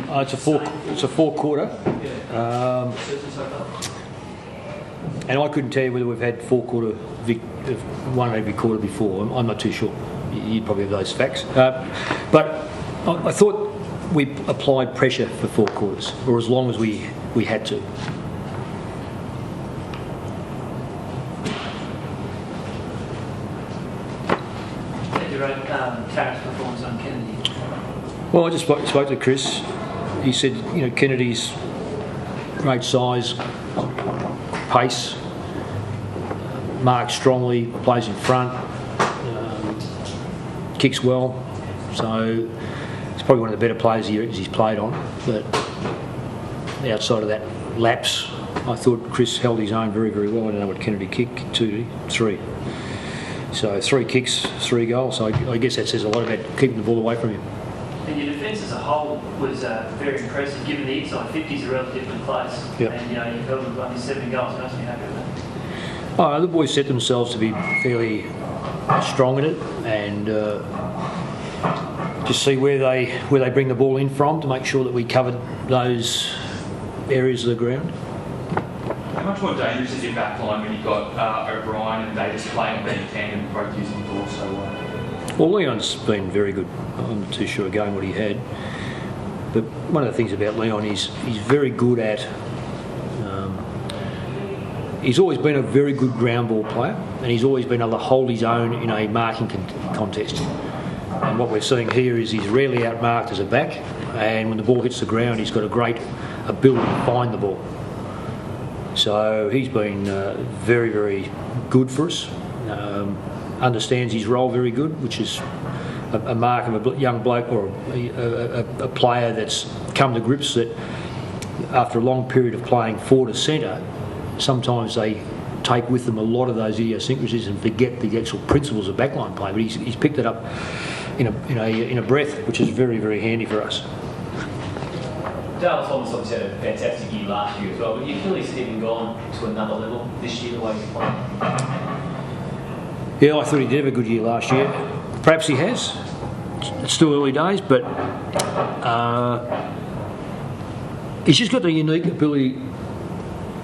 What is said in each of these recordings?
It's a four quarter. And I couldn't tell you whether we've had one every quarter before. I'm not too sure. You'd probably have those facts. But I thought we applied pressure for 4 quarters, or as long as we had to. Carrick's performance on Kennedy? Well, I just spoke to Chris. He said, Kennedy's great size, pace, marks strongly, plays in front, kicks well. So he's probably one of the better players he's played on. But outside of that lapse, I thought Chris held his own very, very well. I don't know what Kennedy kicked, 2, 3. So 3 kicks, 3 goals. So I guess that says a lot about keeping the ball away from him. And your defence as a whole was very impressive, given the inside 50 is a relatively different place. Yep. And you've held them to only 7 goals. You must be happy with that. The boys set themselves to be fairly strong in it, and just see where they bring the ball in from to make sure that we covered those areas of the ground. How much more dangerous is your back line when you've got O'Brien and Davis playing on being tandem, both using the ball so well? Well, Leon's been very good. I'm not too sure again what he had. But one of the things about Leon is he's very good at... he's always been a very good ground ball player, and he's always been able to hold his own in a marking contest. And what we're seeing here is he's rarely outmarked as a back, and when the ball hits the ground, he's got a great ability to find the ball. So he's been very, very good for us. Understands his role very good, which is a mark of a young bloke or a player that's come to grips that after a long period of playing forward to centre, sometimes they take with them a lot of those idiosyncrasies and forget the actual principles of backline play. But he's picked it up in a breath, which is very, very handy for us. Dale Thomas obviously had a fantastic year last year as well, but you feel he's even gone to another level this year, the way he's playing? Yeah, I thought he did have a good year last year. Perhaps he has. It's still early days, but he's just got the unique ability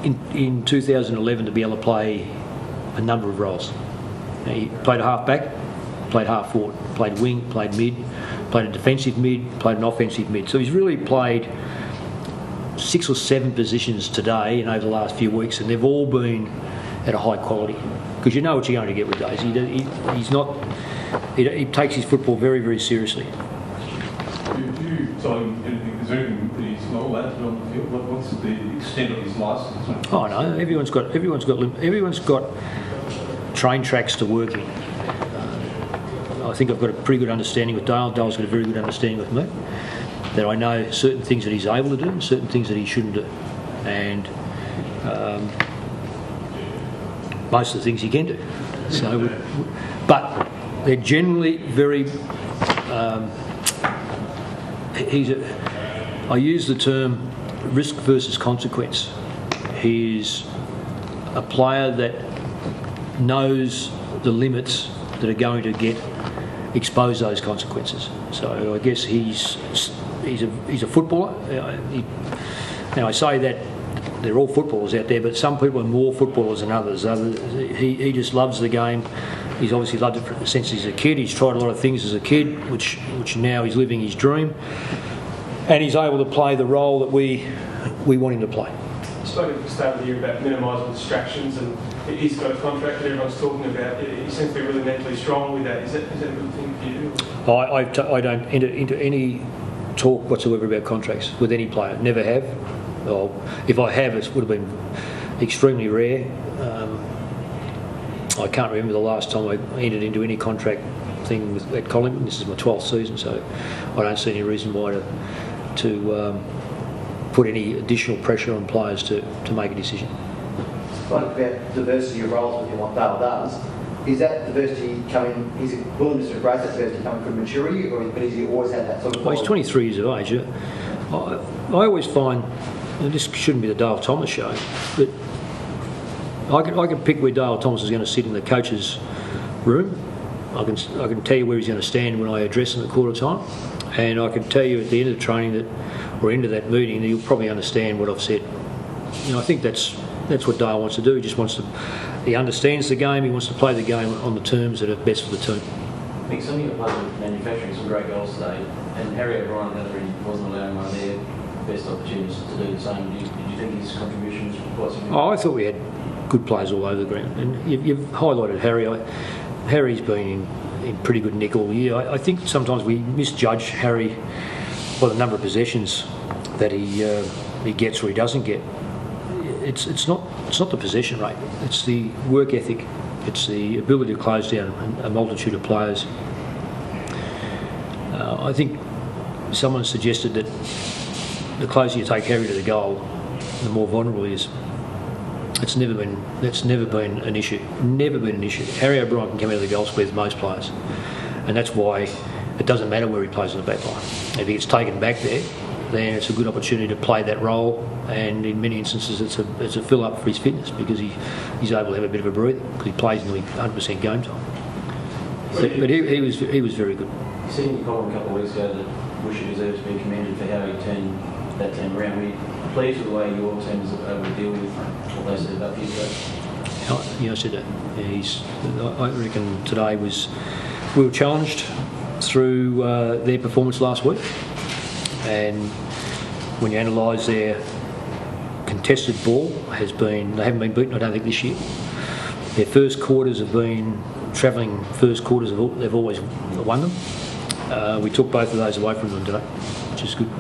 in 2011 to be able to play a number of roles. He played a half back, played half forward, played wing, played mid, played a defensive mid, played an offensive mid. So he's really played 6 or 7 positions today and over the last few weeks, and they've all been at a high quality. Because you know what you're going to get with Daisy. He takes his football very, very seriously. Is there anything that he's not allowed to do on the field? What's the extent of his licence? Oh no, everyone's got train tracks to work in. I think I've got a pretty good understanding with Dale. Dale's got a very good understanding with me. That I know certain things that he's able to do and certain things that he shouldn't do. And most of the things he can do. So, but they're generally very... I use the term risk versus consequence. He's a player that knows the limits that are going to expose those consequences. So I guess he's a footballer. Now I say that they're all footballers out there, but some people are more footballers than others. He just loves the game. He's obviously loved it since he's a kid. He's tried a lot of things as a kid, which now he's living his dream. And he's able to play the role that we want him to play. You spoke at the start of the year about minimising distractions, and he's got a contract that everyone's talking about. He seems to be really mentally strong with that. Is that a good thing for you? I don't enter into any talk whatsoever about contracts with any player. Never have. Well, if I have, it would have been extremely rare. I can't remember the last time I entered into any contract thing at Collingwood. This is my 12th season, so I don't see any reason why to put any additional pressure on players to make a decision. Spoke about diversity of roles within what Dale does. Is that diversity coming? Is it willingness to embrace that diversity coming from maturity, or has he always had that sort of? Well, he's 23 years of age. I always find, and this shouldn't be the Dale Thomas show, but I can pick where Dale Thomas is going to sit in the coach's room. I can tell you where he's going to stand when I address him at quarter time, And I can tell you at the end of the training that, or end of that meeting, that you'll probably understand what I've said. I think that's what Dale wants to do. He understands the game. He wants to play the game on the terms that are best for the team. I think some of your players were manufacturing some great goals today, and Harry O'Brien wasn't allowing one of their best opportunities to do the same. Did you think his contribution was quite significant? I thought we had good players all over the ground, and you've highlighted Harry. Harry's been in pretty good nick all year. I think sometimes we misjudge Harry by the number of possessions that he gets or he doesn't get. It's not the possession rate. It's the work ethic. It's the ability to close down a multitude of players. I think someone suggested that the closer you take Harry to the goal, the more vulnerable he is. That's never been an issue. Never been an issue. Harry O'Brien can come out of the goal square with most players, and that's why it doesn't matter where he plays in the back line. If he gets taken back there, then it's a good opportunity to play that role, and in many instances it's a fill up for his fitness because he's able to have a bit of a breather because he plays nearly 100% game time. But he was very good. You said in your column a couple of weeks ago that Woosha deserves to be commended for how he turned that team around. Were you pleased with the way your team was able to deal with what they said about you today? Yeah, I said that. I reckon today we were challenged through their performance last week, and when you analyse their contested ball, they haven't been beaten, I don't think, this year. Their first quarters have been travelling first quarters, they've always won them. We took both of those away from them today, which is good.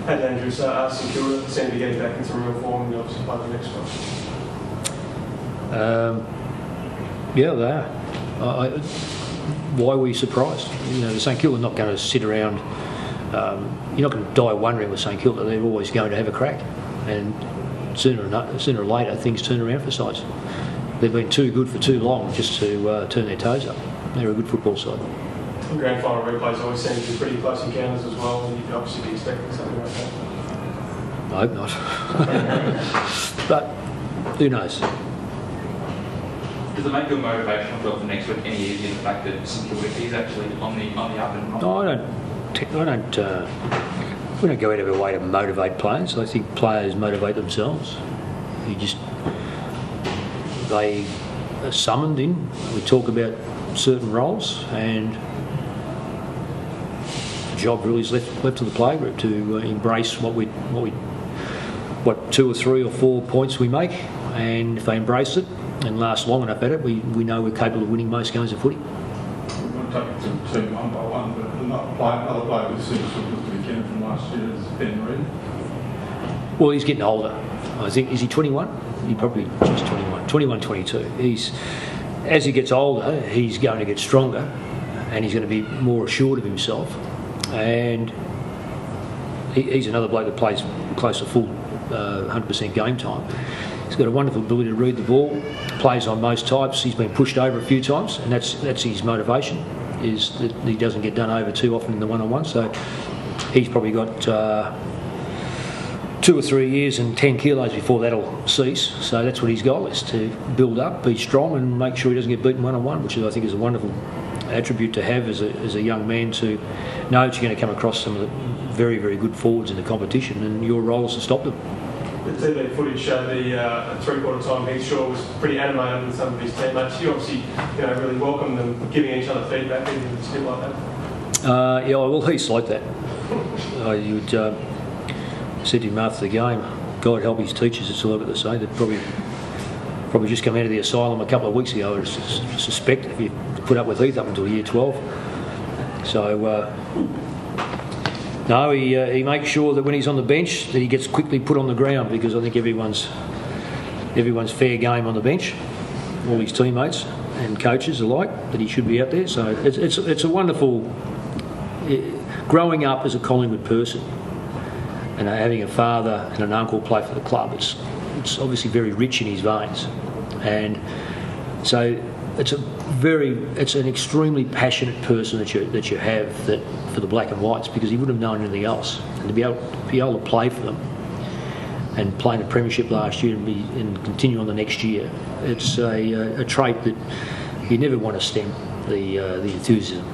And Andrew, so St Kilda seem to be getting back into real form, and obviously play the next one. Yeah, they are. Why were you surprised? The St Kilda are not going to sit around. You're not going to die wondering with St Kilda. They're always going to have a crack, and sooner or later things turn around for sides. They've been too good for too long just to turn their toes up. They're a good football side. Grand final replays always seem to be pretty close encounters as well, and you'd obviously be expecting something like that. I hope not. But who knows? Does it make your motivational job for next week any easier, the fact that St Kilda is actually on the up and up? No, we don't go out of our way to motivate players. I think players motivate themselves. They are summoned in. We talk about certain roles, and the job really is left to the playgroup to embrace what 2 or 3 or 4 points we make, and if they embrace it and last long enough at it, we know we're capable of winning most games of footy. We're going to take it to team one by one, but another player we've seen sort of looked again from last year is Ben Reid. Well, he's getting older. I think, is he 21? He probably just 21, 22. As he gets older, he's going to get stronger, and he's going to be more assured of himself. And he's another bloke that plays close to full 100% game time. He's got a wonderful ability to read the ball, plays on most types. He's been pushed over a few times, and that's his motivation, is that he doesn't get done over too often in the one-on-one. So he's probably got 2 or 3 years and 10 kilos before that'll cease. So that's what his goal is, to build up, be strong, and make sure he doesn't get beaten one-on-one, which I think is a wonderful attribute to have as a young man, to know that you're going to come across some of the very, very good forwards in the competition, and your role is to stop them. The TV footage showed the three-quarter time Heath Shaw was pretty animated with some of his teammates. You obviously really welcome them giving each other feedback, even if it's still like that. Yeah, well, he's like that. You would said to him after the game, God help his teachers, it's all I've got to say. They'd probably just come out of the asylum a couple of weeks ago, I suspect, if you put up with Heath up until year 12. So, no, he makes sure that when he's on the bench that he gets quickly put on the ground, because I think everyone's fair game on the bench, all his teammates and coaches alike, that he should be out there. So it's a wonderful, growing up as a Collingwood person and having a father and an uncle play for the club, it's obviously very rich in his veins, and so it's an extremely passionate person that you have that for the black and whites, because he wouldn't have known anything else, and to be able to play for them and play in the premiership last year and continue on the next year, it's a trait that you never want to stem the enthusiasm.